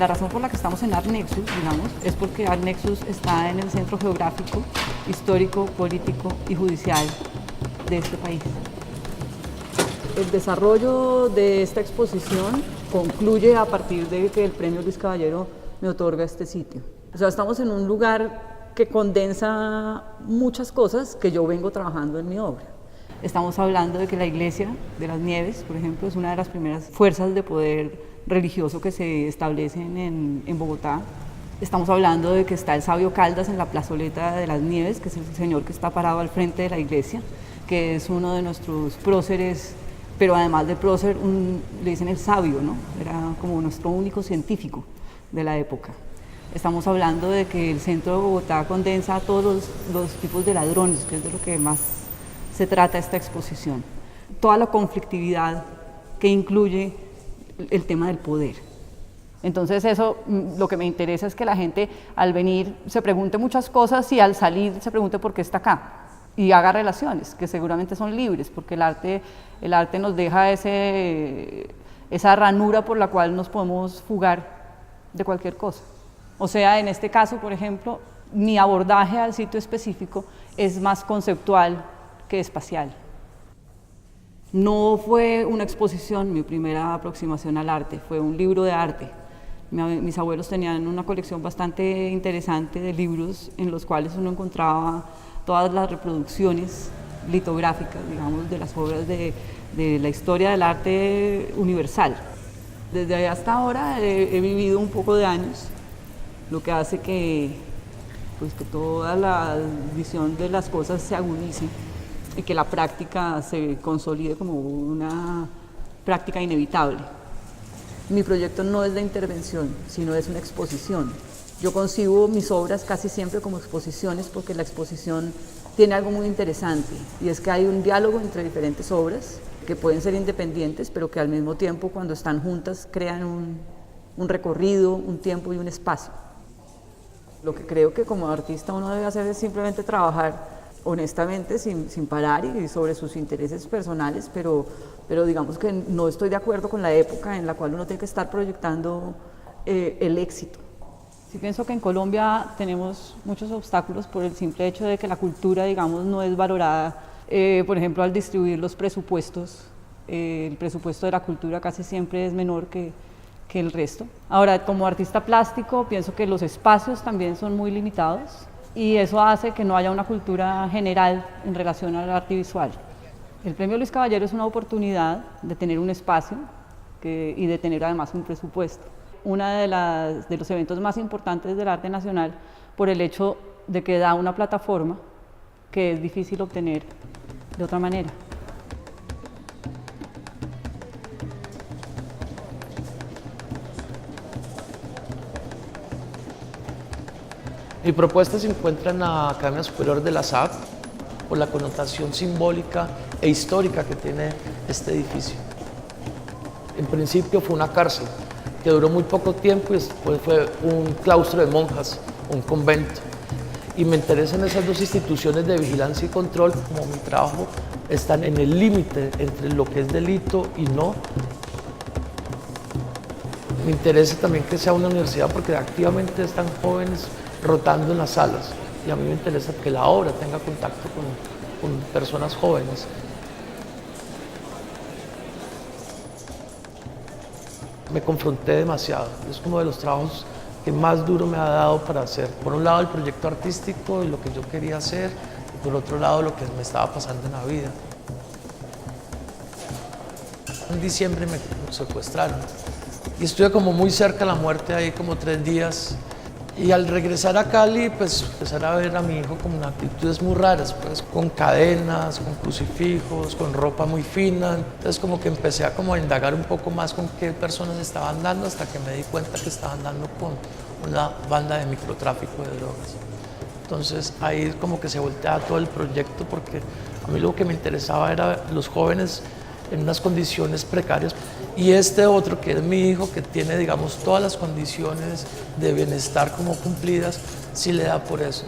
La razón por la que estamos en Art Nexus, digamos, es porque Art Nexus está en el centro geográfico, histórico, político y judicial de este país. El desarrollo de esta exposición concluye a partir de que el Premio Luis Caballero me otorga este sitio. O sea, estamos en un lugar que condensa muchas cosas que yo vengo trabajando en mi obra. Estamos hablando de que la Iglesia de las Nieves, por ejemplo, es una de las primeras fuerzas de poder religioso que se establecen en Bogotá. Estamos hablando de que está el sabio Caldas en la plazoleta de las Nieves, que es el señor que está parado al frente de la iglesia, que es uno de nuestros próceres, pero además de prócer, le dicen el sabio, ¿no? Era como nuestro único científico de la época. Estamos hablando de que el centro de Bogotá condensa a todos los tipos de ladrones, que es de lo que más se trata esta exposición. Toda la conflictividad que incluye el tema del poder. Entonces eso, lo que me interesa es que la gente al venir se pregunte muchas cosas y al salir se pregunte por qué está acá y haga relaciones, que seguramente son libres, porque el arte nos deja esa ranura por la cual nos podemos fugar de cualquier cosa. O sea, en este caso, por ejemplo, mi abordaje al sitio específico es más conceptual que espacial. No fue una exposición mi primera aproximación al arte, fue un libro de arte. Mis abuelos tenían una colección bastante interesante de libros en los cuales uno encontraba todas las reproducciones litográficas, digamos, de las obras de la historia del arte universal. Desde ahí hasta ahora he vivido un poco de años, lo que hace que toda la visión de las cosas se agudice y que la práctica se consolide como una práctica inevitable. Mi proyecto no es de intervención, sino es una exposición. Yo concibo mis obras casi siempre como exposiciones porque la exposición tiene algo muy interesante y es que hay un diálogo entre diferentes obras que pueden ser independientes, pero que al mismo tiempo cuando están juntas crean un recorrido, un tiempo y un espacio. Lo que creo que como artista uno debe hacer es simplemente trabajar honestamente, sin parar y sobre sus intereses personales, pero digamos que no estoy de acuerdo con la época en la cual uno tiene que estar proyectando el éxito. Sí pienso que en Colombia tenemos muchos obstáculos por el simple hecho de que la cultura, digamos, no es valorada, por ejemplo, al distribuir los presupuestos. El presupuesto de la cultura casi siempre es menor que el resto. Ahora, como artista plástico, pienso que los espacios también son muy limitados y eso hace que no haya una cultura general en relación al arte visual. El Premio Luis Caballero es una oportunidad de tener un espacio y de tener además un presupuesto. Uno de los eventos más importantes del arte nacional por el hecho de que da una plataforma que es difícil obtener de otra manera. Mi propuesta se encuentra en la Academia Superior de la SAC por la connotación simbólica e histórica que tiene este edificio. En principio fue una cárcel que duró muy poco tiempo y después fue un claustro de monjas, un convento. Y me interesan esas dos instituciones de vigilancia y control, como mi trabajo están en el límite entre lo que es delito y no. Me interesa también que sea una universidad porque activamente están jóvenes rotando en las salas y a mí me interesa que la obra tenga contacto con personas jóvenes. Me confronté demasiado, es uno de los trabajos que más duro me ha dado para hacer. Por un lado el proyecto artístico y lo que yo quería hacer y por otro lado lo que me estaba pasando en la vida. En diciembre me secuestraron y estuve como muy cerca de la muerte ahí como 3 días. Y al regresar a Cali, pues empezar a ver a mi hijo como en actitudes muy raras, pues con cadenas, con crucifijos, con ropa muy fina. Entonces como que empecé a indagar un poco más con qué personas estaban dando hasta que me di cuenta que estaban dando con una banda de microtráfico de drogas. Entonces ahí como que se voltea todo el proyecto porque a mí lo que me interesaba era los jóvenes en unas condiciones precarias. Y este otro, que es mi hijo, que tiene, digamos, todas las condiciones de bienestar como cumplidas, sí le da por eso.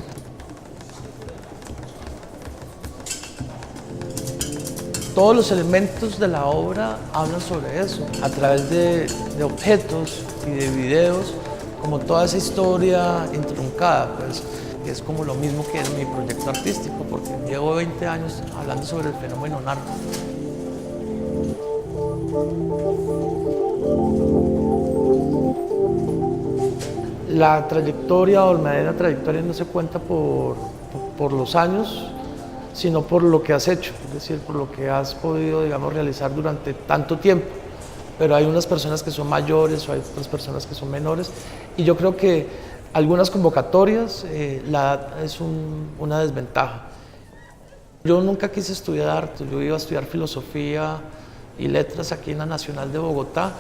Todos los elementos de la obra hablan sobre eso, a través de objetos y de videos. como toda esa historia entroncada, pues es como lo mismo que en mi proyecto artístico, porque llevo 20 años hablando sobre el fenómeno narco. La trayectoria o la verdadera trayectoria no se cuenta por los años, sino por lo que has hecho, es decir, por lo que has podido, digamos, realizar durante tanto tiempo. Pero hay unas personas que son mayores o hay otras personas que son menores, y yo creo que algunas convocatorias la edad es una desventaja. Yo nunca quise estudiar arte, yo iba a estudiar filosofía y letras aquí en la Nacional de Bogotá,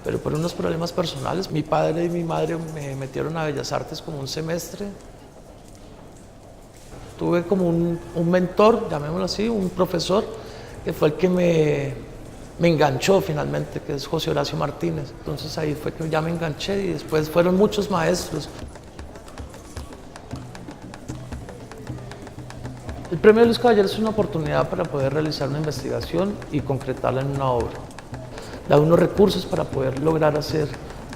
pero por unos problemas personales, mi padre y mi madre me metieron a Bellas Artes como un semestre. Tuve como un mentor, llamémoslo así, un profesor, que fue el que me enganchó finalmente, que es José Horacio Martínez. Entonces ahí fue que ya me enganché y después fueron muchos maestros. El Premio Luis Caballero es una oportunidad para poder realizar una investigación y concretarla en una obra. Da unos recursos para poder lograr hacer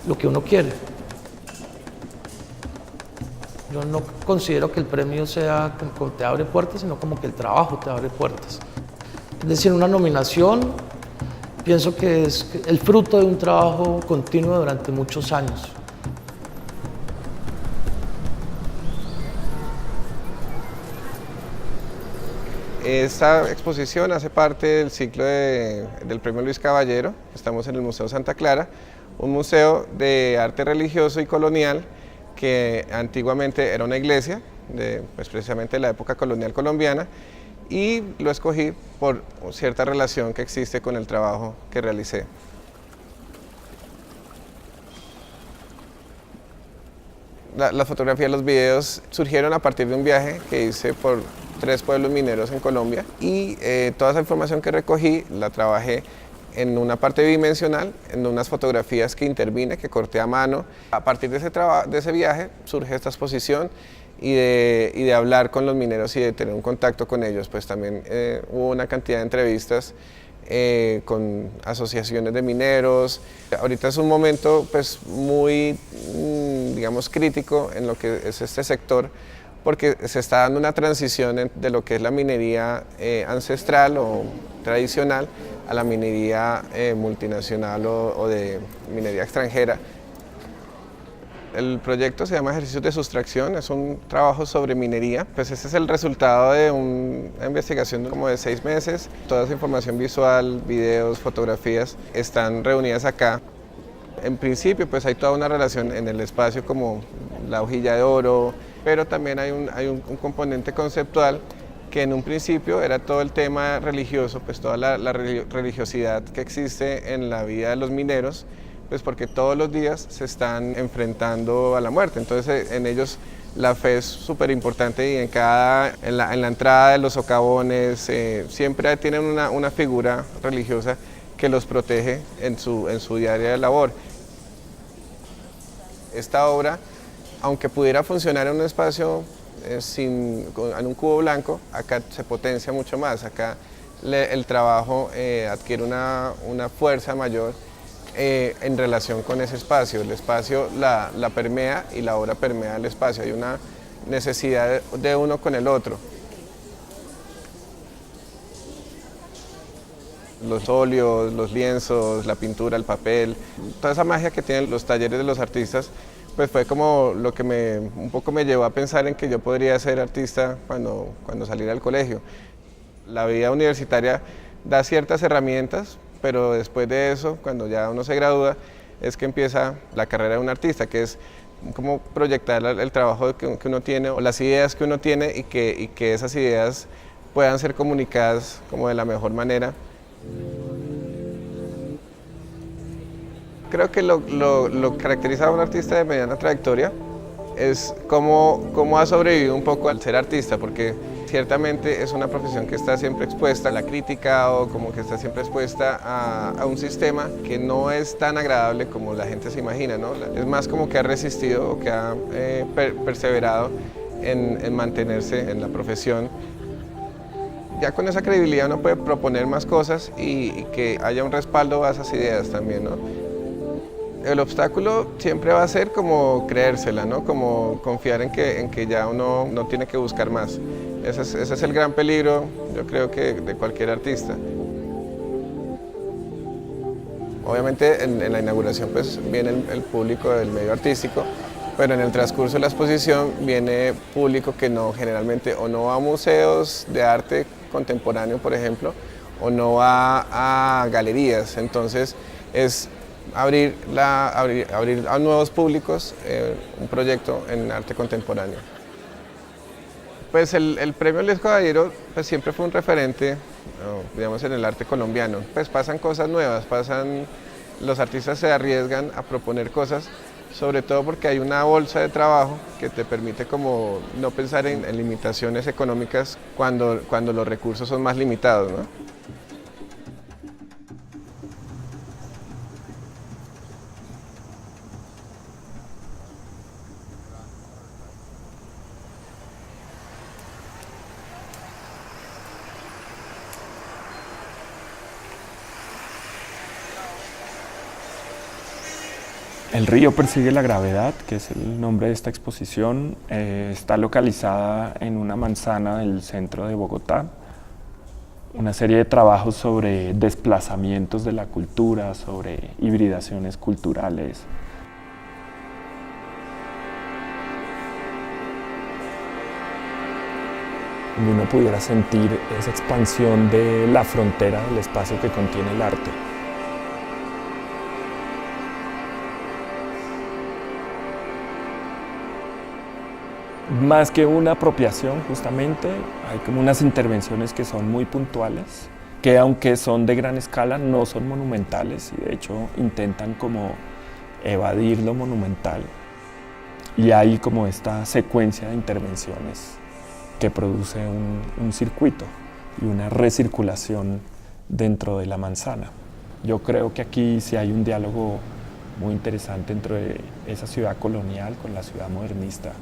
lo que uno quiere. Yo no considero que el premio sea como que te abre puertas, sino como que el trabajo te abre puertas. Es decir, una nominación, pienso que es el fruto de un trabajo continuo durante muchos años. Esta exposición hace parte del ciclo del Premio Luis Caballero. Estamos en el Museo Santa Clara, un museo de arte religioso y colonial que antiguamente era una iglesia, pues precisamente de la época colonial colombiana, y lo escogí por cierta relación que existe con el trabajo que realicé. Las fotografías, los videos surgieron a partir de un viaje que hice por 3 pueblos mineros en Colombia, y toda esa información que recogí la trabajé en una parte bidimensional, en unas fotografías que intervine, que corté a mano. A partir de ese viaje surge esta exposición y de hablar con los mineros y de tener un contacto con ellos. Pues también hubo una cantidad de entrevistas con asociaciones de mineros. Ahorita es un momento pues muy, digamos, crítico en lo que es este sector, porque se está dando una transición de lo que es la minería ancestral o tradicional a la minería multinacional o de minería extranjera. El proyecto se llama Ejercicios de Sustracción, es un trabajo sobre minería. Pues este es el resultado de una investigación como de 6 meses. Toda esa información visual, videos, fotografías están reunidas acá. En principio pues hay toda una relación en el espacio como la hojilla de oro, pero también hay un componente conceptual que en un principio era todo el tema religioso, pues toda la religiosidad que existe en la vida de los mineros, pues porque todos los días se están enfrentando a la muerte. Entonces en ellos la fe es súper importante, y en la entrada de los socavones siempre tienen una figura religiosa que los protege en su diaria labor. Esta obra, aunque pudiera funcionar en un espacio en un cubo blanco, acá se potencia mucho más. Acá el trabajo adquiere una fuerza mayor en relación con ese espacio. El espacio la permea y la obra permea el espacio. Hay una necesidad de uno con el otro. Los óleos, los lienzos, la pintura, el papel, toda esa magia que tienen los talleres de los artistas, pues fue como lo que un poco me llevó a pensar en que yo podría ser artista cuando saliera del colegio. La vida universitaria da ciertas herramientas, pero después de eso, cuando ya uno se gradúa, es que empieza la carrera de un artista, que es como proyectar el trabajo que uno tiene o las ideas que uno tiene, y que esas ideas puedan ser comunicadas como de la mejor manera. Creo que lo que caracteriza a un artista de mediana trayectoria es cómo ha sobrevivido un poco al ser artista, porque ciertamente es una profesión que está siempre expuesta a la crítica, o como que está siempre expuesta a un sistema que no es tan agradable como la gente se imagina, ¿no? Es más como que ha resistido o que ha perseverado en mantenerse en la profesión. Ya con esa credibilidad uno puede proponer más cosas y que haya un respaldo a esas ideas también, ¿no? El obstáculo siempre va a ser como creérsela, ¿no? Como confiar en que ya uno no tiene que buscar más. Ese es el gran peligro, yo creo que de cualquier artista. Obviamente en la inauguración pues viene el público del medio artístico, pero en el transcurso de la exposición viene público que no generalmente o no va a museos de arte contemporáneo, por ejemplo, o no va a galerías. Entonces es abrir a nuevos públicos un proyecto en arte contemporáneo. Pues el premio Luis Caballero pues siempre fue un referente, digamos, en el arte colombiano. Pues pasan cosas nuevas, los artistas se arriesgan a proponer cosas, sobre todo porque hay una bolsa de trabajo que te permite como no pensar en limitaciones económicas cuando los recursos son más limitados, ¿no? El río persigue la gravedad, que es el nombre de esta exposición, está localizada en una manzana del centro de Bogotá. Una serie de trabajos sobre desplazamientos de la cultura, sobre hibridaciones culturales. Donde uno pudiera sentir esa expansión de la frontera del espacio que contiene el arte. Más que una apropiación, justamente, hay como unas intervenciones que son muy puntuales, que aunque son de gran escala, no son monumentales y de hecho intentan como evadir lo monumental. Y hay como esta secuencia de intervenciones que produce un circuito y una recirculación dentro de la manzana. Yo creo que aquí sí hay un diálogo muy interesante entre esa ciudad colonial con la ciudad modernista.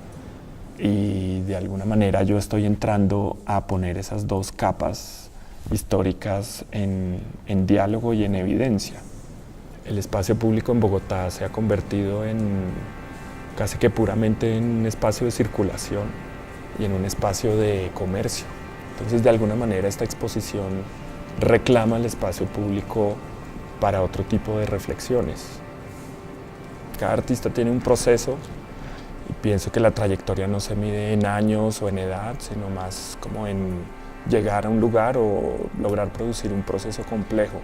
Y de alguna manera yo estoy entrando a poner esas dos capas históricas en diálogo y en evidencia. El espacio público en Bogotá se ha convertido casi que puramente en un espacio de circulación y en un espacio de comercio. Entonces, de alguna manera, esta exposición reclama el espacio público para otro tipo de reflexiones. Cada artista tiene un proceso. Y pienso que la trayectoria no se mide en años o en edad, sino más como en llegar a un lugar o lograr producir un proceso complejo.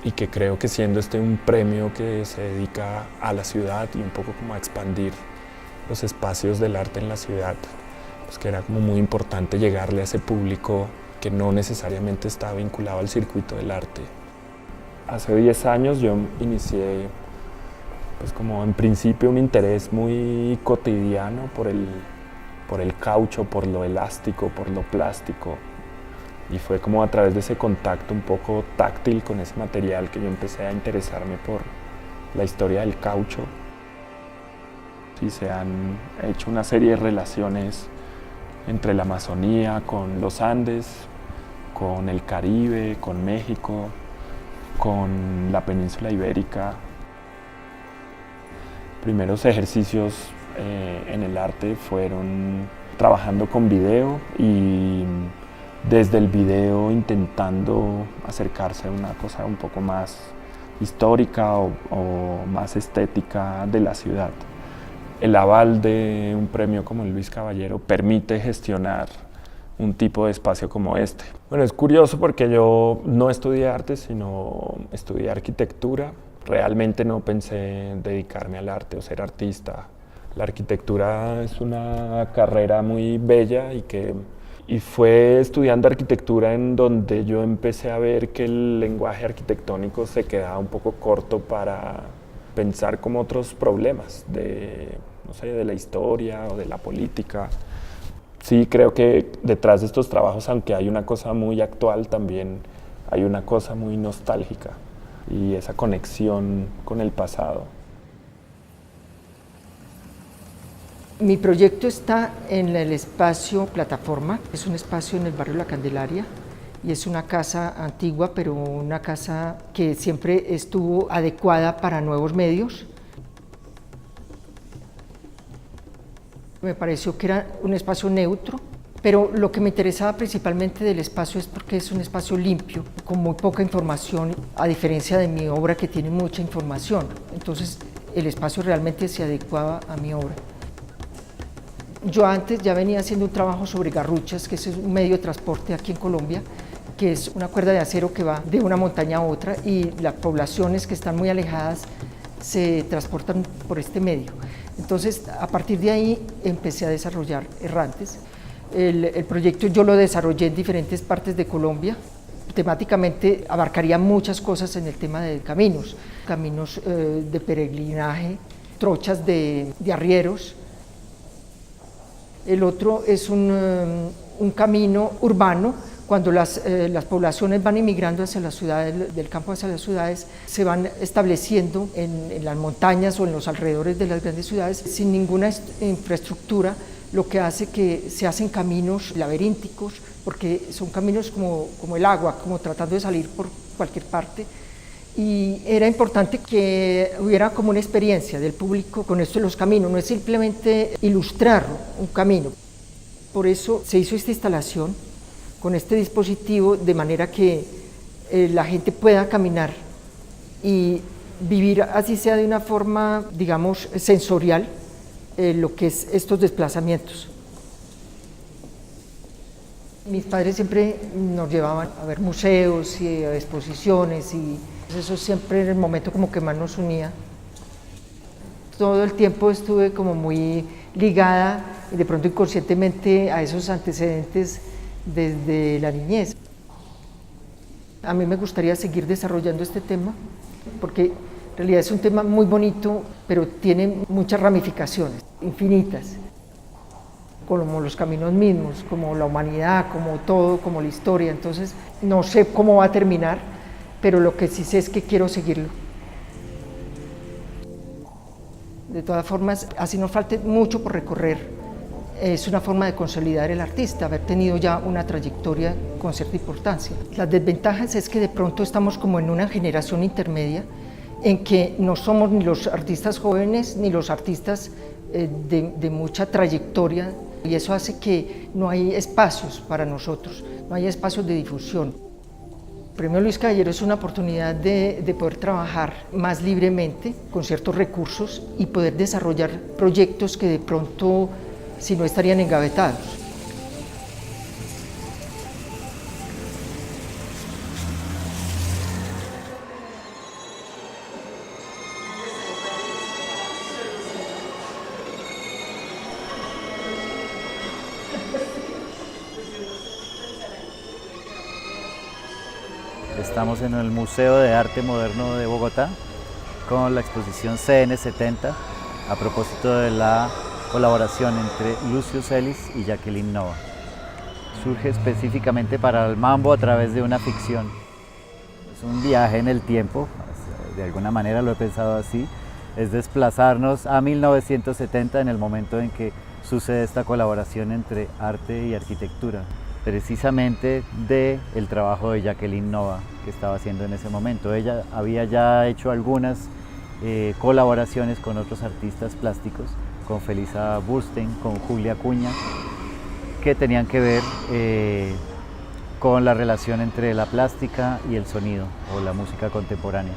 Y que creo que siendo este un premio que se dedica a la ciudad y un poco como a expandir los espacios del arte en la ciudad, pues que era como muy importante llegarle a ese público que no necesariamente está vinculado al circuito del arte. Hace 10 años yo inicié pues como en principio un interés muy cotidiano por el caucho, por lo elástico, por lo plástico. Y fue como a través de ese contacto un poco táctil con ese material que yo empecé a interesarme por la historia del caucho. Y se han hecho una serie de relaciones entre la Amazonía, con los Andes, con el Caribe, con México, con la península ibérica. Primeros ejercicios en el arte fueron trabajando con video y desde el video intentando acercarse a una cosa un poco más histórica o más estética de la ciudad. El aval de un premio como el Luis Caballero permite gestionar un tipo de espacio como este. Bueno, es curioso porque yo no estudié arte, sino estudié arquitectura. Realmente no pensé dedicarme al arte o ser artista. La arquitectura es una carrera muy bella y fue estudiando arquitectura en donde yo empecé a ver que el lenguaje arquitectónico se quedaba un poco corto para pensar como otros problemas no sé, de la historia o de la política. Sí, creo que detrás de estos trabajos, aunque hay una cosa muy actual, también hay una cosa muy nostálgica y esa conexión con el pasado. Mi proyecto está en el espacio Plataforma, es un espacio en el barrio La Candelaria y es una casa antigua, pero una casa que siempre estuvo adecuada para nuevos medios. Me pareció que era un espacio neutro, pero lo que me interesaba principalmente del espacio es porque es un espacio limpio, con muy poca información, a diferencia de mi obra que tiene mucha información. Entonces el espacio realmente se adecuaba a mi obra. Yo antes ya venía haciendo un trabajo sobre garruchas, que es un medio de transporte aquí en Colombia, que es una cuerda de acero que va de una montaña a otra y las poblaciones que están muy alejadas se transportan por este medio. Entonces, a partir de ahí empecé a desarrollar Errantes. El proyecto yo lo desarrollé en diferentes partes de Colombia. Temáticamente abarcaría muchas cosas en el tema de caminos, caminos de peregrinaje, trochas de arrieros. El otro es un camino urbano. Cuando las poblaciones van emigrando hacia las ciudades, del campo hacia las ciudades, se van estableciendo en las montañas o en los alrededores de las grandes ciudades sin ninguna infraestructura, lo que hace que se hacen caminos laberínticos, porque son caminos como el agua, como tratando de salir por cualquier parte. Y era importante que hubiera como una experiencia del público con esto de los caminos, no es simplemente ilustrar un camino. Por eso se hizo esta instalación con este dispositivo de manera que la gente pueda caminar y vivir, así sea de una forma, digamos, sensorial, lo que es estos desplazamientos. Mis padres siempre nos llevaban a ver museos y a exposiciones y eso siempre era el momento como que más nos unía. Todo el tiempo estuve como muy ligada y de pronto inconscientemente a esos antecedentes desde la niñez. A mí me gustaría seguir desarrollando este tema porque en realidad es un tema muy bonito, pero tiene muchas ramificaciones, infinitas, como los caminos mismos, como la humanidad, como todo, como la historia. Entonces no sé cómo va a terminar, pero lo que sí sé es que quiero seguirlo. De todas formas, así nos falte mucho por recorrer. Es una forma de consolidar el artista, haber tenido ya una trayectoria con cierta importancia. Las desventajas es que de pronto estamos como en una generación intermedia en que no somos ni los artistas jóvenes ni los artistas de mucha trayectoria y eso hace que no hay espacios para nosotros, no hay espacios de difusión. El Premio Luis Caballero es una oportunidad de poder trabajar más libremente con ciertos recursos y poder desarrollar proyectos que de pronto si no estarían engavetados. Estamos en el Museo de Arte Moderno de Bogotá con la exposición CN70 a propósito de la colaboración entre Lucio Celis y Jacqueline Nova. Surge específicamente para el mambo a través de una ficción. Es un viaje en el tiempo, de alguna manera lo he pensado así, es desplazarnos a 1970 en el momento en que sucede esta colaboración entre arte y arquitectura, precisamente del trabajo de Jacqueline Nova que estaba haciendo en ese momento. Ella había ya hecho algunas colaboraciones con otros artistas plásticos, con Felisa Burstein, con Julia Acuña, que tenían que ver con la relación entre la plástica y el sonido o la música contemporánea.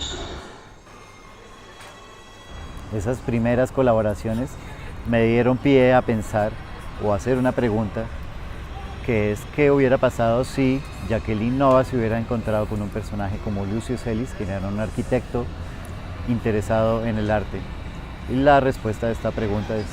Esas primeras colaboraciones me dieron pie a pensar o a hacer una pregunta, que es qué hubiera pasado si Jacqueline Nova se hubiera encontrado con un personaje como Lucio Celis, quien era un arquitecto interesado en el arte. Y la respuesta a esta pregunta es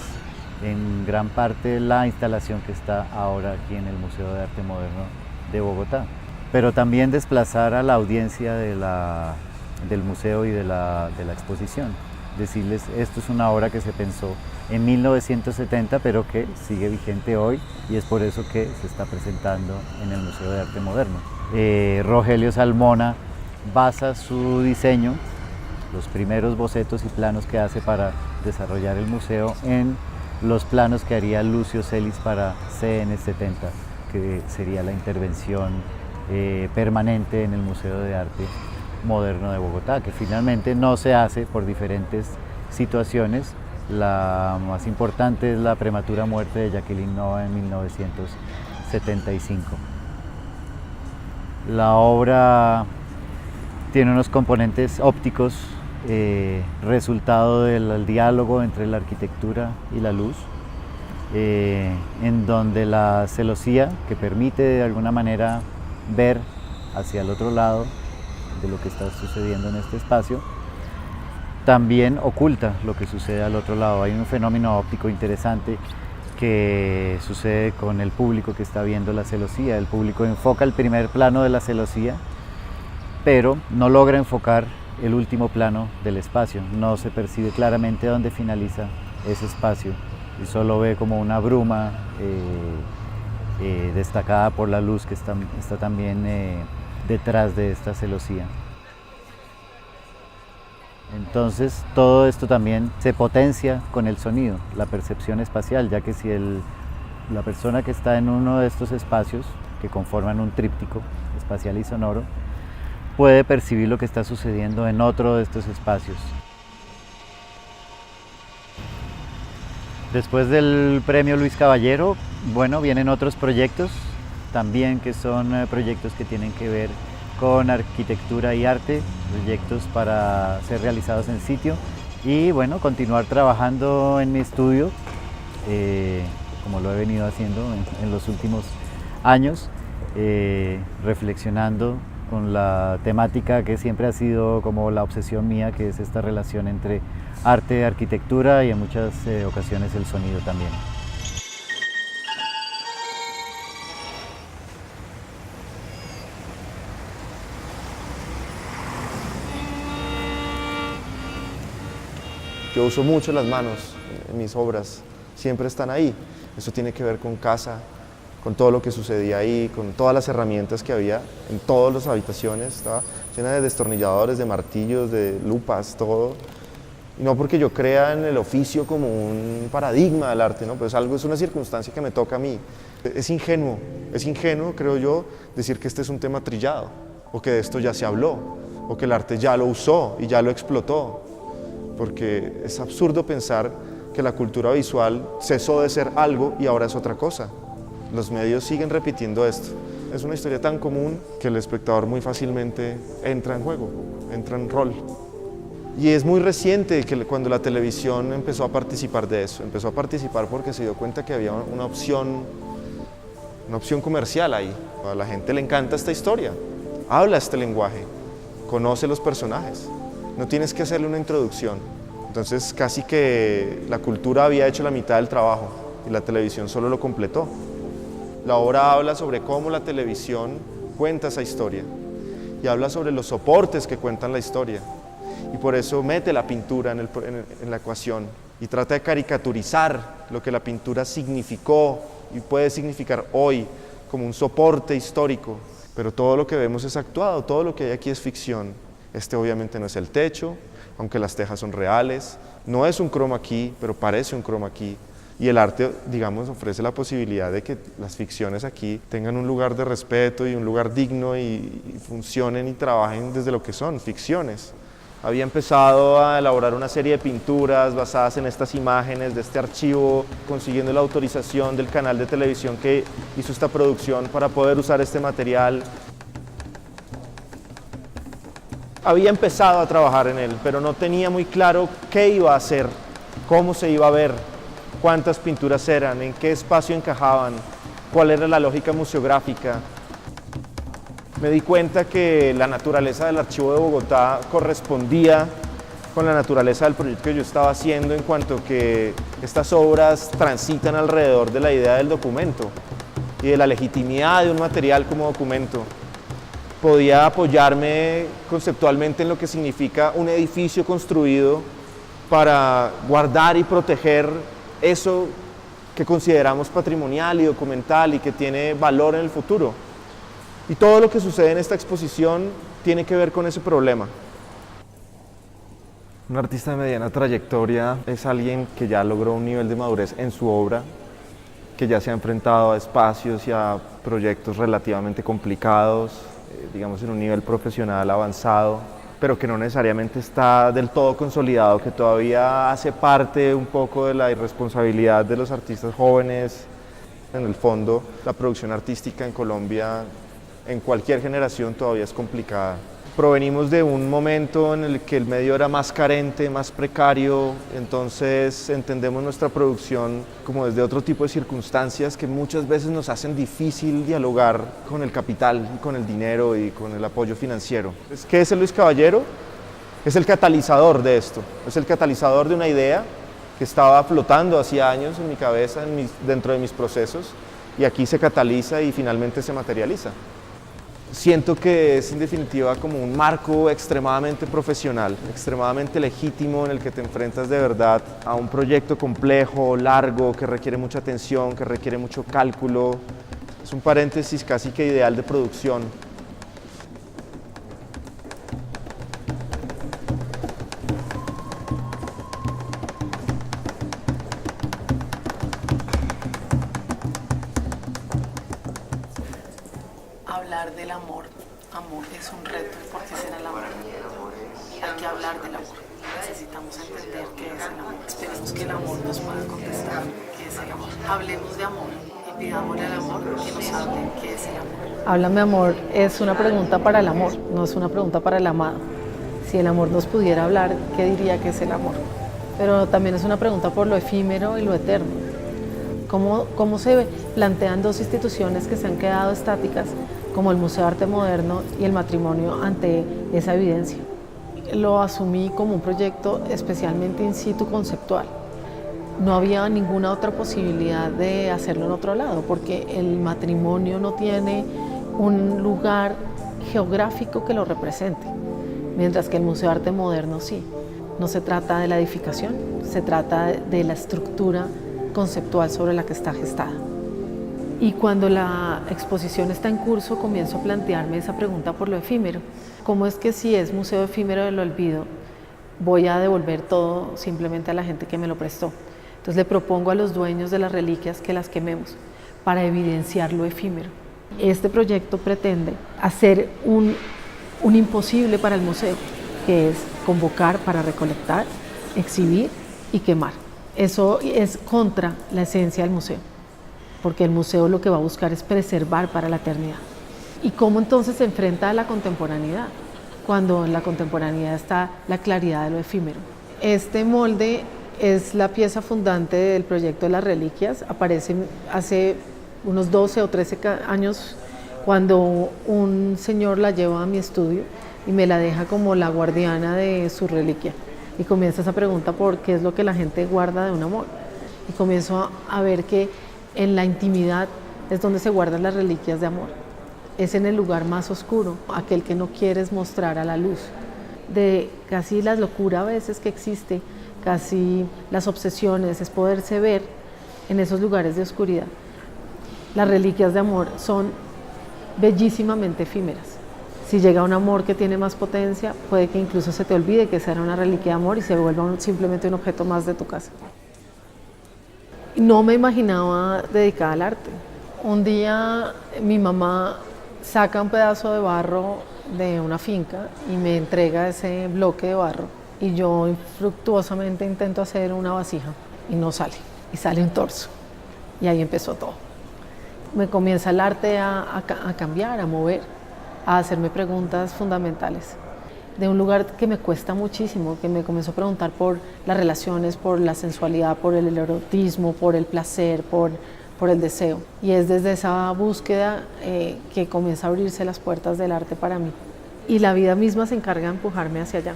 en gran parte la instalación que está ahora aquí en el Museo de Arte Moderno de Bogotá. Pero también desplazar a la audiencia del museo y de la exposición. Decirles, esto es una obra que se pensó en 1970, pero que sigue vigente hoy y es por eso que se está presentando en el Museo de Arte Moderno. Rogelio Salmona basa su diseño, los primeros bocetos y planos que hace para desarrollar el museo en los planos que haría Lucio Celis para CN70, que sería la intervención permanente en el Museo de Arte Moderno de Bogotá, que finalmente no se hace por diferentes situaciones, La más importante es la prematura muerte de Jacqueline Nova en 1975. La obra tiene unos componentes ópticos, resultado del diálogo entre la arquitectura y la luz, en donde la celosía, que permite de alguna manera ver hacia el otro lado de lo que está sucediendo en este espacio, también oculta lo que sucede al otro lado. Hay un fenómeno óptico interesante que sucede con el público que está viendo la celosía. El público enfoca el primer plano de la celosía, pero no logra enfocar el último plano del espacio. No se percibe claramente dónde finaliza ese espacio y solo ve como una bruma destacada por la luz que está también detrás de esta celosía. Entonces todo esto también se potencia con el sonido, la percepción espacial, ya que si la persona que está en uno de estos espacios, que conforman un tríptico espacial y sonoro, puede percibir lo que está sucediendo en otro de estos espacios. Después del premio Luis Caballero, bueno, vienen otros proyectos también que son proyectos que tienen que ver con arquitectura y arte, proyectos para ser realizados en sitio y bueno, continuar trabajando en mi estudio, como lo he venido haciendo en los últimos años, reflexionando con la temática que siempre ha sido como la obsesión mía, que es esta relación entre arte, arquitectura y en muchas ocasiones el sonido también. Yo uso mucho las manos en mis obras, siempre están ahí. Eso tiene que ver con casa, con todo lo que sucedía ahí, con todas las herramientas que había en todas las habitaciones. Estaba llena de destornilladores, de martillos, de lupas, todo. Y no porque yo crea en el oficio como un paradigma del arte, ¿no? Pues es una circunstancia que me toca a mí. Es ingenuo, creo yo, decir que este es un tema trillado, o que de esto ya se habló, o que el arte ya lo usó y ya lo explotó. Porque es absurdo pensar que la cultura visual cesó de ser algo y ahora es otra cosa. Los medios siguen repitiendo esto. Es una historia tan común que el espectador muy fácilmente entra en juego, entra en rol. Y es muy reciente que cuando la televisión empezó a participar de eso, empezó a participar porque se dio cuenta que había una opción comercial ahí. A la gente le encanta esta historia, habla este lenguaje, conoce los personajes. No tienes que hacerle una introducción. Entonces casi que la cultura había hecho la mitad del trabajo y la televisión solo lo completó. La obra habla sobre cómo la televisión cuenta esa historia y habla sobre los soportes que cuentan la historia. Y por eso mete la pintura en la ecuación y trata de caricaturizar lo que la pintura significó y puede significar hoy como un soporte histórico. Pero todo lo que vemos es actuado, todo lo que hay aquí es ficción. Este obviamente no es el techo, aunque las tejas son reales, no es un chroma key, pero parece un chroma key. Y el arte, digamos, ofrece la posibilidad de que las ficciones aquí tengan un lugar de respeto y un lugar digno y funcionen y trabajen desde lo que son, ficciones. Había empezado a elaborar una serie de pinturas basadas en estas imágenes de este archivo, consiguiendo la autorización del canal de televisión que hizo esta producción para poder usar este material. Había empezado a trabajar en él, pero no tenía muy claro qué iba a hacer, cómo se iba a ver, cuántas pinturas eran, en qué espacio encajaban, cuál era la lógica museográfica. Me di cuenta que la naturaleza del Archivo de Bogotá correspondía con la naturaleza del proyecto que yo estaba haciendo en cuanto que estas obras transitan alrededor de la idea del documento y de la legitimidad de un material como documento. Podía apoyarme conceptualmente en lo que significa un edificio construido para guardar y proteger eso que consideramos patrimonial y documental y que tiene valor en el futuro. Y todo lo que sucede en esta exposición tiene que ver con ese problema. Un artista de mediana trayectoria es alguien que ya logró un nivel de madurez en su obra, que ya se ha enfrentado a espacios y a proyectos relativamente complicados, digamos en un nivel profesional avanzado, pero que no necesariamente está del todo consolidado, que todavía hace parte un poco de la irresponsabilidad de los artistas jóvenes. En el fondo, la producción artística en Colombia, en cualquier generación, todavía es complicada. Provenimos de un momento en el que el medio era más carente, más precario, entonces entendemos nuestra producción como desde otro tipo de circunstancias que muchas veces nos hacen difícil dialogar con el capital, con el dinero y con el apoyo financiero. ¿Qué es el Luis Caballero? Es el catalizador de esto, es el catalizador de una idea que estaba flotando hacía años en mi cabeza, dentro de mis procesos, y aquí se cataliza y finalmente se materializa. Siento que es en definitiva como un marco extremadamente profesional, extremadamente legítimo en el que te enfrentas de verdad a un proyecto complejo, largo, que requiere mucha atención, que requiere mucho cálculo. Es un paréntesis casi que ideal de producción. Hablar del amor. Amor es un reto. ¿Por qué será el amor? Hay que hablar del amor. Necesitamos entender qué es el amor. Esperemos que el amor nos pueda contestar qué es el amor. Hablemos de amor y pidámosle al amor que nos hable qué es el amor. Háblame amor es una pregunta para el amor, no es una pregunta para el amado. Si el amor nos pudiera hablar, ¿qué diría que es el amor? Pero también es una pregunta por lo efímero y lo eterno. ¿Cómo se plantean dos instituciones que se han quedado estáticas, como el Museo de Arte Moderno y el matrimonio, ante esa evidencia? Lo asumí como un proyecto especialmente in situ conceptual. No había ninguna otra posibilidad de hacerlo en otro lado, porque el matrimonio no tiene un lugar geográfico que lo represente, mientras que el Museo de Arte Moderno sí. No se trata de la edificación, se trata de la estructura conceptual sobre la que está gestada. Y cuando la exposición está en curso, comienzo a plantearme esa pregunta por lo efímero. ¿Cómo es que si es museo efímero del olvido, voy a devolver todo simplemente a la gente que me lo prestó? Entonces le propongo a los dueños de las reliquias que las quememos para evidenciar lo efímero. Este proyecto pretende hacer un imposible para el museo, que es convocar para recolectar, exhibir y quemar. Eso es contra la esencia del museo, porque el museo lo que va a buscar es preservar para la eternidad. ¿Y cómo entonces se enfrenta a la contemporaneidad? Cuando en la contemporaneidad está la claridad de lo efímero. Este molde es la pieza fundante del proyecto de las reliquias. Aparece hace unos 12 o 13 años cuando un señor la lleva a mi estudio y me la deja como la guardiana de su reliquia. Y comienza esa pregunta por qué es lo que la gente guarda de un amor. Y comienzo a ver que en la intimidad es donde se guardan las reliquias de amor. Es en el lugar más oscuro, aquel que no quieres mostrar a la luz. De casi la locura a veces que existe, casi las obsesiones, es poderse ver en esos lugares de oscuridad. Las reliquias de amor son bellísimamente efímeras. Si llega un amor que tiene más potencia, puede que incluso se te olvide que esa era una reliquia de amor y se vuelva simplemente un objeto más de tu casa. No me imaginaba dedicada al arte. Un día mi mamá saca un pedazo de barro de una finca y me entrega ese bloque de barro y yo infructuosamente intento hacer una vasija y no sale, y sale un torso. Y ahí empezó todo. Me comienza el arte a cambiar, a mover, a hacerme preguntas fundamentales. De un lugar que me cuesta muchísimo, que me comenzó a preguntar por las relaciones, por la sensualidad, por el erotismo, por el placer, por el deseo. Y es desde esa búsqueda que comienza a abrirse las puertas del arte para mí. Y la vida misma se encarga de empujarme hacia allá.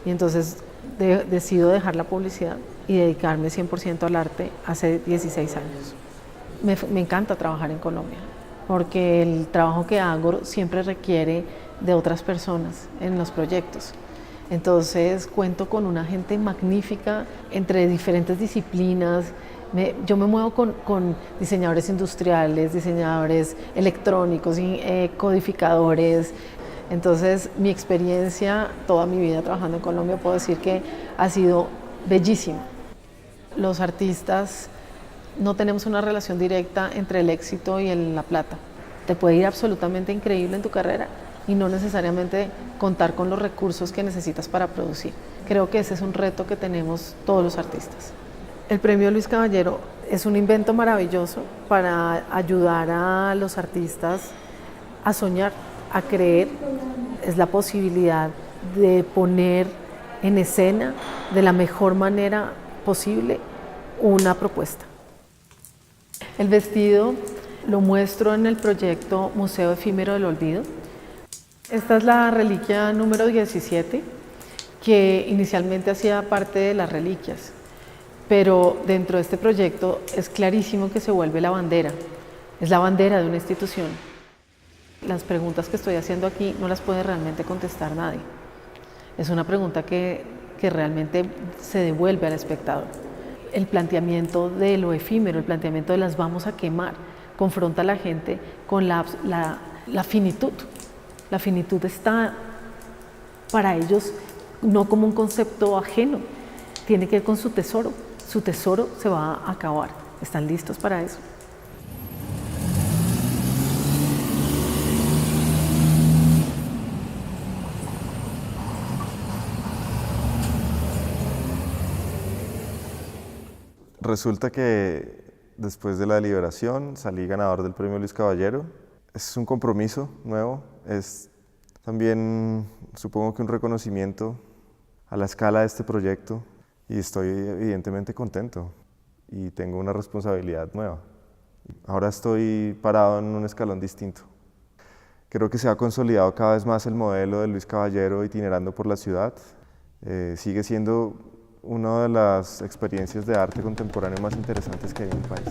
Y entonces decido dejar la publicidad y dedicarme 100% al arte hace 16 años. Me encanta trabajar en Colombia, porque el trabajo que hago siempre requiere de otras personas en los proyectos. Entonces cuento con una gente magnífica entre diferentes disciplinas. Yo me muevo con diseñadores industriales, diseñadores electrónicos, codificadores. Entonces mi experiencia, toda mi vida trabajando en Colombia, puedo decir que ha sido bellísima. Los artistas no tenemos una relación directa entre el éxito y la plata. Te puede ir absolutamente increíble en tu carrera y no necesariamente contar con los recursos que necesitas para producir. Creo que ese es un reto que tenemos todos los artistas. El Premio Luis Caballero es un invento maravilloso para ayudar a los artistas a soñar, a creer. Es la posibilidad de poner en escena de la mejor manera posible una propuesta. El vestido lo muestro en el proyecto Museo Efímero del Olvido. Esta es la reliquia número 17, que inicialmente hacía parte de las reliquias, pero dentro de este proyecto es clarísimo que se vuelve la bandera, es la bandera de una institución. Las preguntas que estoy haciendo aquí no las puede realmente contestar nadie. Es una pregunta que realmente se devuelve al espectador. El planteamiento de lo efímero, el planteamiento de las vamos a quemar, confronta a la gente con la finitud. La finitud está para ellos no como un concepto ajeno, tiene que ver con su tesoro. Su tesoro se va a acabar. ¿Están listos para eso? Resulta que después de la deliberación salí ganador del Premio Luis Caballero. Es un compromiso nuevo, es también supongo que un reconocimiento a la escala de este proyecto y estoy evidentemente contento y tengo una responsabilidad nueva. Ahora estoy parado en un escalón distinto. Creo que se ha consolidado cada vez más el modelo de Luis Caballero itinerando por la ciudad. Sigue siendo una de las experiencias de arte contemporáneo más interesantes que hay en el país.